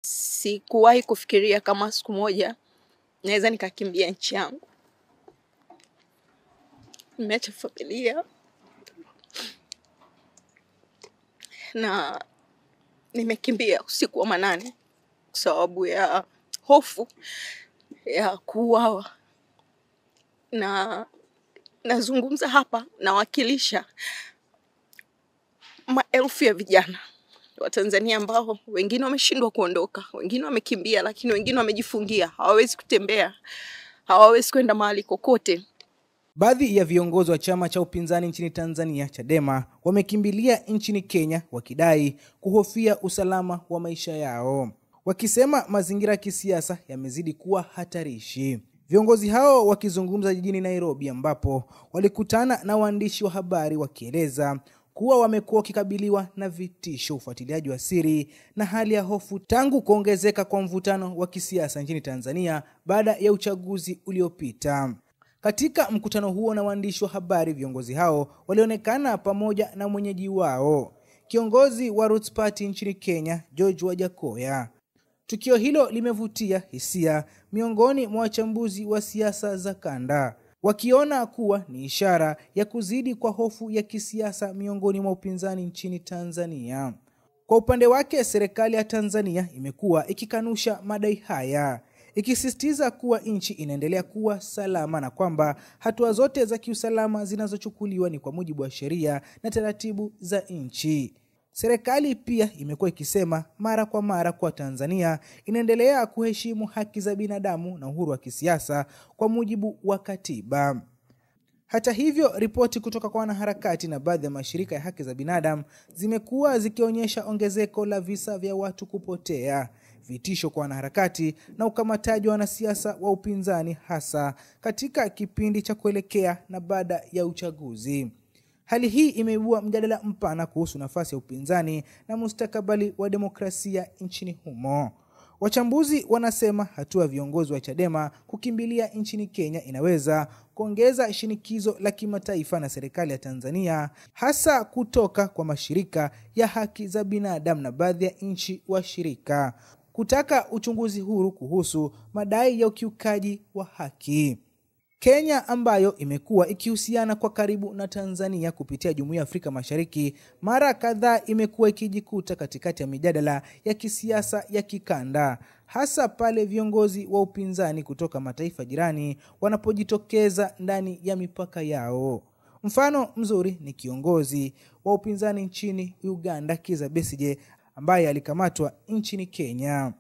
Sikuwahi kufikiria kama siku moja naweza nikakimbia nchi yangu. Nimeacha familia na nimekimbia usiku wa manane kwa sababu ya hofu ya kuuawa. Na nazungumza hapa nawakilisha maelfu ya vijana wa Tanzania ambao wengine wameshindwa kuondoka, wengine wamekimbia, lakini wengine wamejifungia, hawawezi kutembea, hawawezi kwenda mahali kokote. Baadhi ya viongozi wa chama cha upinzani nchini Tanzania, Chadema, wamekimbilia nchini Kenya wakidai kuhofia usalama wa maisha yao, wakisema mazingira ya kisiasa yamezidi kuwa hatarishi. Viongozi hao wakizungumza jijini Nairobi ambapo walikutana na waandishi wa habari wakieleza kuwa wamekuwa wakikabiliwa na vitisho, ufuatiliaji wa siri na hali ya hofu tangu kuongezeka kwa mvutano wa kisiasa nchini Tanzania baada ya uchaguzi uliopita. Katika mkutano huo na waandishi wa habari, viongozi hao walionekana pamoja na mwenyeji wao, kiongozi wa Roots Party nchini Kenya, George Wajackoya. Tukio hilo limevutia hisia miongoni mwa wachambuzi wa siasa za kanda, wakiona kuwa ni ishara ya kuzidi kwa hofu ya kisiasa miongoni mwa upinzani nchini Tanzania. Kwa upande wake, serikali ya Tanzania imekuwa ikikanusha madai haya, ikisisitiza kuwa nchi inaendelea kuwa salama na kwamba hatua zote za kiusalama zinazochukuliwa ni kwa mujibu wa sheria na taratibu za nchi. Serikali pia imekuwa ikisema mara kwa mara kwa Tanzania inaendelea kuheshimu haki za binadamu na uhuru wa kisiasa kwa mujibu wa katiba. Hata hivyo, ripoti kutoka kwa wanaharakati na baadhi ya mashirika ya haki za binadamu zimekuwa zikionyesha ongezeko la visa vya watu kupotea, vitisho kwa wanaharakati na ukamataji wa wanasiasa wa upinzani, hasa katika kipindi cha kuelekea na baada ya uchaguzi. Hali hii imeibua mjadala mpana kuhusu nafasi ya upinzani na mustakabali wa demokrasia nchini humo. Wachambuzi wanasema hatua ya viongozi wa Chadema kukimbilia nchini Kenya inaweza kuongeza shinikizo la kimataifa na serikali ya Tanzania, hasa kutoka kwa mashirika ya haki za binadamu na baadhi ya nchi washirika, kutaka uchunguzi huru kuhusu madai ya ukiukaji wa haki. Kenya, ambayo imekuwa ikihusiana kwa karibu na Tanzania kupitia Jumuiya ya Afrika Mashariki, mara kadhaa imekuwa ikijikuta katikati ya mijadala ya kisiasa ya kikanda, hasa pale viongozi wa upinzani kutoka mataifa jirani wanapojitokeza ndani ya mipaka yao. Mfano mzuri ni kiongozi wa upinzani nchini Uganda, Kizza Besigye, ambaye alikamatwa nchini Kenya.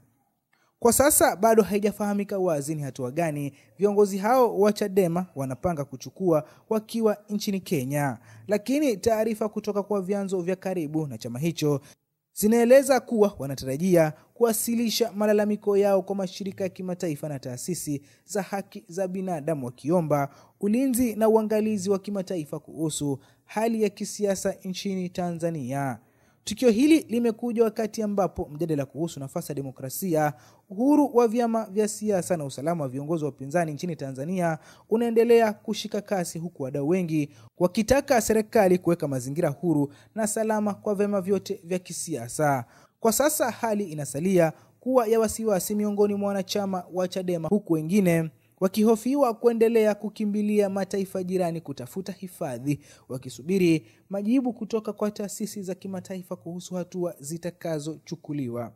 Kwa sasa bado haijafahamika wazi ni hatua gani viongozi hao wa Chadema wanapanga kuchukua wakiwa nchini Kenya, lakini taarifa kutoka kwa vyanzo vya karibu na chama hicho zinaeleza kuwa wanatarajia kuwasilisha malalamiko yao kwa mashirika ya kimataifa na taasisi za haki za binadamu, wakiomba ulinzi na uangalizi wa kimataifa kuhusu hali ya kisiasa nchini Tanzania. Tukio hili limekuja wakati ambapo mjadala kuhusu nafasi ya demokrasia, uhuru wa vyama vya siasa na usalama wa viongozi wa upinzani nchini Tanzania unaendelea kushika kasi, huku wadau wengi wakitaka serikali kuweka mazingira huru na salama kwa vyama vyote vya kisiasa. Kwa sasa hali inasalia kuwa ya wasiwasi miongoni mwa wanachama wa Chadema, huku wengine wakihofiwa kuendelea kukimbilia mataifa jirani kutafuta hifadhi, wakisubiri majibu kutoka kwa taasisi za kimataifa kuhusu hatua zitakazochukuliwa.